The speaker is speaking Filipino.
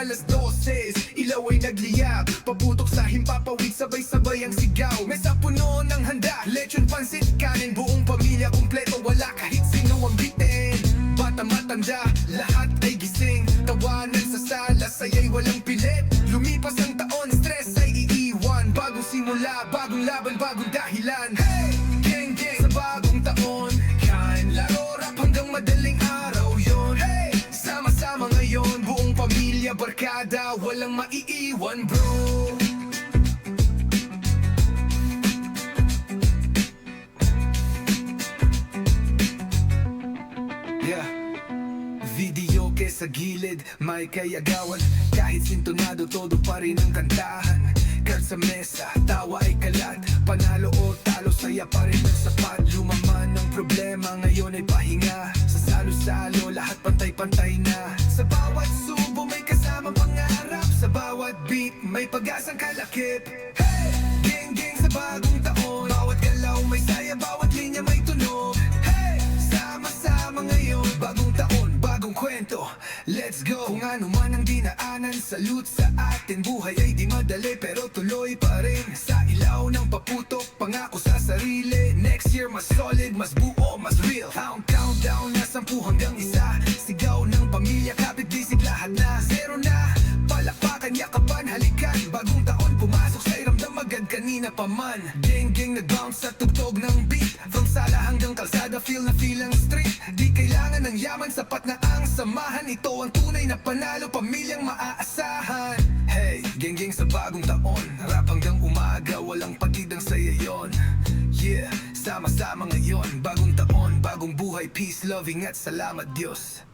alas 12, ilaw ay nagliyab, paputok sa himpapawid, sabay-sabay ang sigaw. Mesa puno ng handa, lechon, pansit, kanin, buong pamilya kumpleto, wala kahit sino ang bitin. Bata matanda, lahat ay gising, tawanan sa sala, saya'y walang pilit. Lumipas ang taon, stress ay iiwan, bagong simula, bagong laban, bagong dahilan. Hey! Gang gang sa bagong taon, kain, laro, rap hanggang madaling araw yon. Hey! Sama-sama ngayon, buong pamilya, barkada, walang maiiwan bro. Yeah. Video sa gilid, may kayagawan, kahit sintonado, todo pa rin ang kantahan. Card sa mesa, tawa ay kalat, panalo o talo, saya pa rin ang sapat. Lumaman ng problema, ngayon ay pahinga. Sa salo-salo, lahat pantay-pantay na. Sa bawat subo may kasama pangarap, sa bawat beat may pag-asang kalakip. Hey! Gang-gang sa bagong taon, bawat galaw may saya, bawat linya may tunog. Hey! Sama-sama ngayon, bagong taon, bagong kwento, let's go. Kung ano man ang dinaanan, salute sa atin. Buhay ay di madali pero tuloy pa rin. Sa ilaw ng paputok, pangako sa sarili. Next year mas solid, mas buo, mas real. Countdown na 10 hanggang 1. Sigaw ng pamilya, kapit bisig, lahat na zero na. Palakpakan, yakapan, halikan, bagong taon pumasok sa iramdam agad kanina pa man. Gang-gang nag-bounce sa tugtog ng beat, from sala hanggang kalsada, feel na feel ang street. Di kailangan ng yaman, sapat na ang samahan. Ito ang tunay na panalo, pamilyang maaasahan. Hey, gang-gang sa bagong taon, rap hanggang umaga, walang pagid ang saya yon. Yeah, sama-sama ngayon, bagong taon, bagong buhay, peace, loving at salamat Diyos.